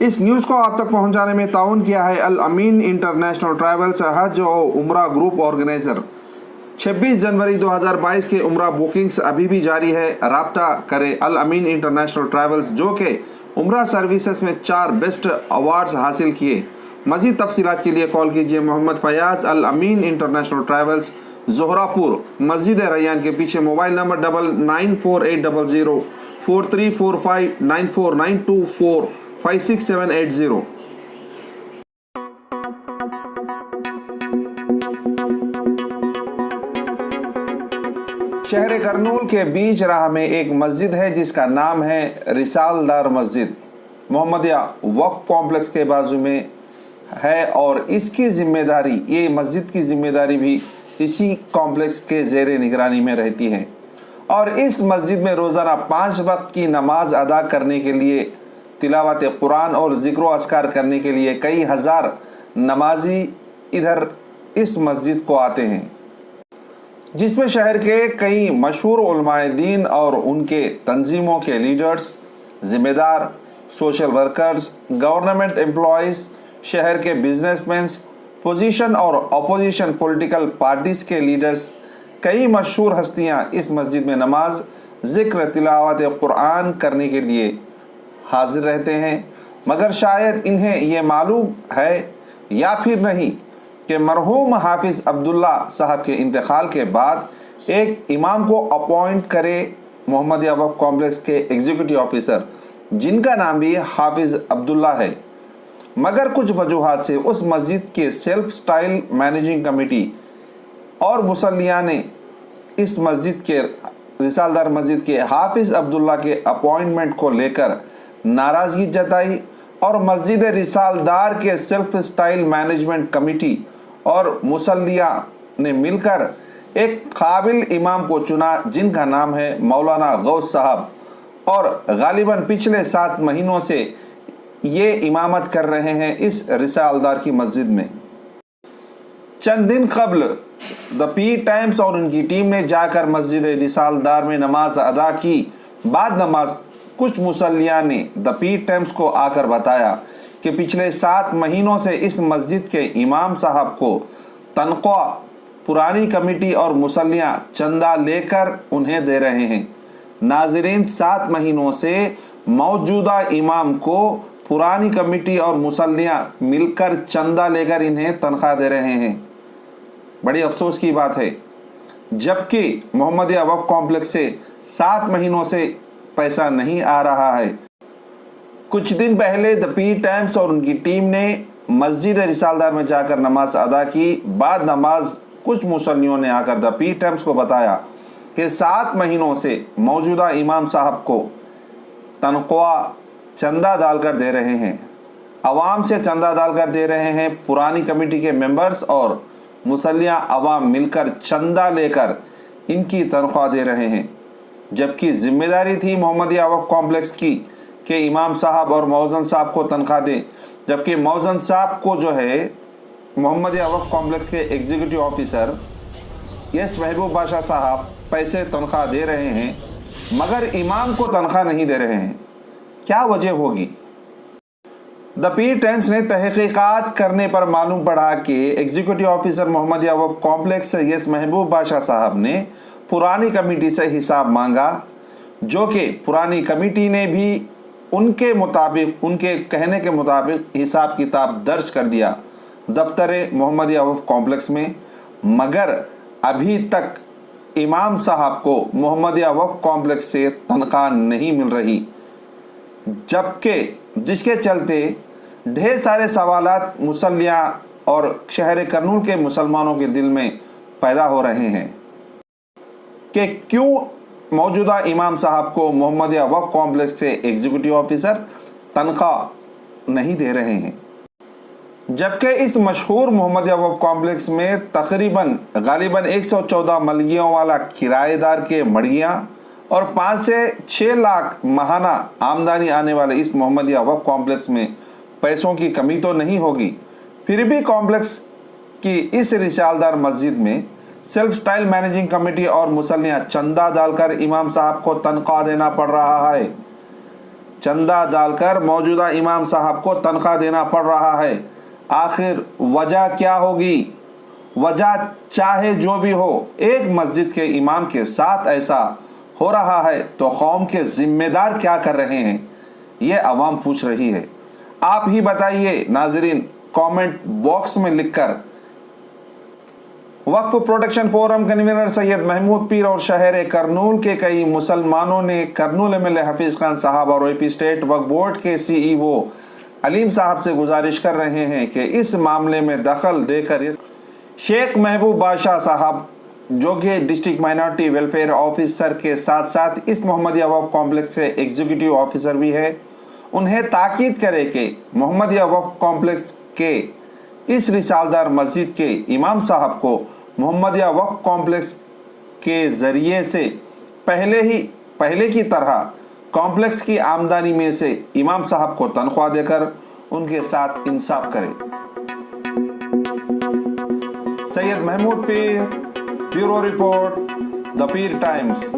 इस न्यूज़ को आप तक पहुंचाने में ताउन किया है अल अमीन इंटरनेशनल ट्रैवल्स हज और उम्रा ग्रुप ऑर्गेनाइज़र। 26 जनवरी 2022 के उम्रा बुकिंग्स अभी भी जारी है। राब्ता करें अल अमीन इंटरनेशनल ट्रैवल्स जो कि उम्रा सर्विसेज में 4 बेस्ट अवार्ड्स हासिल किए। मज़ीद तफसीलात के लिए कॉल कीजिए मोहम्मद फयाज अल अमीन इंटरनेशनल ट्रैवल्स, ज़ोहरापुर मस्जिद रैयान के पीछे। Mobile number 99480043459492456780। शहर करनूल के बीच राह में एक मस्जिद है जिसका नाम है रिसालदार मस्जिद। मोहम्मदिया वक्फ कॉम्प्लेक्स के बाजू में है और इसकी जिम्मेदारी, ये मस्जिद की जिम्मेदारी भी इसी कॉम्प्लेक्स के ज़ेरे निगरानी में रहती है। और इस मस्जिद में रोज़ाना 5 वक्त की नमाज अदा करने के लिए, तिलावत कुरान और ज़िक्र अस्कार करने के लिए कई हज़ार नमाजी इधर इस मस्जिद को आते हैं, जिसमें शहर के कई मशहूर उलमाए दीन और उनके तंजीमों के लीडर्स, ज़िम्मेदार, सोशल वर्कर्स, गवर्नमेंट एम्प्लॉयज़, शहर के बिजनेसमैन, पोजीशन और अपोजिशन पॉलिटिकल पार्टीज़ के लीडर्स, कई मशहूर हस्तियां इस मस्जिद में नमाज, ज़िक्र, तिलावत कुरान करने के लिए हाजिर रहते हैं। मगर शायद इन्हें ये मालूम है या फिर नहीं कि मरहूम हाफिज़ अब्दुल्ला साहब के इंतकाल के बाद एक इमाम को अपॉइंट करे मोहम्मदिया वक्फ कॉम्प्लेक्स के एग्जीक्यूटिव ऑफिसर, जिनका नाम भी हाफिज़ अब्दुल्ला है। मगर कुछ वजूहात से उस मस्जिद के सेल्फ स्टाइल मैनेजिंग कमेटी और मुसल्लिया ने इस मस्जिद के, रिसालदार मस्जिद के हाफिज़ अब्दुल्ला के अपॉइंटमेंट को लेकर नाराज़गी जताई और मस्जिद रिसालदार के सेल्फ स्टाइल मैनेजमेंट कमेटी और मुसल्लिया ने मिलकर एक काबिल इमाम को चुना जिनका नाम है मौलाना गौस साहब, और गालिबन पिछले 7 महीनों से ये इमामत कर रहे हैं इस रिसालदार की मस्जिद में। चंद दिन कबल द पी टाइम्स और उनकी टीम ने जाकर मस्जिद रिसालदार में नमाज अदा की। बाद नमाज कुछ मुसल्लिया ने द पी टाइम्स को आकर बताया कि पिछले 7 महीनों से इस मस्जिद के इमाम साहब को तनख्वाह पुरानी कमेटी और मुसल्लिया चंदा लेकर उन्हें दे रहे हैं। नाज़रीन, 7 महीनों से मौजूदा इमाम को पुरानी कमेटी और मुसल्लिया मिलकर चंदा लेकर इन्हें तनख्वाह दे रहे हैं। बड़ी अफसोस की बात है, जबकि मोहम्मदिया वक्फ कॉम्प्लेक्स से 7 महीनों से पैसा नहीं आ रहा है। कुछ दिन पहले द पी टाइम्स और उनकी टीम ने मस्जिद रिसालदार में जाकर नमाज अदा की। बाद नमाज कुछ मुसल्लियों ने आकर द पी टाइम्स को बताया कि 7 महीनों से मौजूदा इमाम साहब को तनख्वाह चंदा डालकर दे रहे हैं, अवाम से चंदा डालकर दे रहे हैं। पुरानी कमेटी के मेंबर्स और मुसल्लिया अवाम मिलकर चंदा लेकर इनकी तनख्वाह दे रहे हैं, जबकि जिम्मेदारी थी मोहम्मदिया वक्फ कॉम्प्लेक्स की कि इमाम साहब और मौज़न साहब को तनख्वाह दें, जबकि मौज़न साहब को जो है मोहम्मदिया वक्फ कॉम्प्लेक्स के एग्जीक्यूटिव ऑफिसर एस महबूब बादशाह साहब पैसे तनख्वाह दे रहे हैं, मगर इमाम को तनख्वाह नहीं दे रहे हैं। क्या वजह होगी? द पी टाइम्स ने तहकीकात करने पर मालूम पड़ा कि एग्जीक्यूटिव ऑफिसर मोहम्मदिया वक्फ कॉम्प्लेक्स एस महबूब बादशाह साहब ने पुरानी कमेटी से हिसाब मांगा, जो कि पुरानी कमेटी ने भी उनके मुताबिक, उनके कहने के मुताबिक हिसाब किताब दर्ज कर दिया दफ्तर मोहम्मदिया वक्फ कॉम्प्लेक्स में। मगर अभी तक इमाम साहब को मोहम्मदिया वक्फ कॉम्प्लेक्स से तनख्वाह नहीं मिल रही, जबकि जिसके चलते ढेर सारे सवालात मुसल्लिया और शहर करनूल के मुसलमानों के दिल में पैदा हो रहे हैं कि क्यों मौजूदा इमाम साहब को मोहम्मदिया वक्फ कॉम्प्लेक्स से एग्जीक्यूटिव ऑफिसर तनख्वाह नहीं दे रहे हैं, जबकि इस मशहूर मोहम्मदिया वक्फ कॉम्प्लेक्स में तकरीबन गालिबन 114 मलगियों वाला किराएदार के मड़ियाँ और 5 से 6 लाख माहाना आमदनी आने वाले इस मोहम्मदिया वक्फ कॉम्प्लेक्स में पैसों की कमी तो नहीं होगी। फिर भी कॉम्प्लेक्स की इस रिसालदार मस्जिद में सेल्फ स्टाइल मैनेजिंग कमेटी और मुसल्लियाँ चंदा डालकर इमाम साहब को तनख्वाह देना पड़ रहा है। चंदा डालकर मौजूदा इमाम साहब को तनख्वाह देना पड़ रहा है। आखिर वजह क्या होगी? वजह चाहे जो भी हो, एक मस्जिद के इमाम के साथ ऐसा हो रहा है तो कौम के जिम्मेदार क्या कर रहे हैं, ये अवाम पूछ रही है। आप ही बताइए नाजरीन, कमेंट बॉक्स में लिखकर। Waqf protection forum convener Syed Mahmood Peer और शहर करनूल के कई मुसलमानों ने करनूल एमएलए हफीज खान साहब और एपी स्टेट वक्फ बोर्ड के सीईओ अलीम साहब से गुजारिश कर रहे हैं कि इस मामले में दखल देकर शेख महबूब बादशाह साहब, जो कि डिस्ट्रिक्ट माइनॉरिटी वेलफेयर ऑफिसर के साथ साथ इस मोहम्मदिया वक्फ कॉम्प्लेक्स के एग्जीक्यूटिव ऑफिसर भी है, उन्हें ताकीद करे कि मोहम्मदिया वक्फ कॉम्प्लेक्स के इस रिसालदार मस्जिद के इमाम साहब को मोहम्मदिया वक्फ कॉम्प्लेक्स के ज़रिए से पहले की तरह कॉम्प्लेक्स की आमदनी में से इमाम साहब को तनख्वाह देकर उनके साथ इंसाफ करे। सैयद महमूद पीर, bureau report, the Pir times.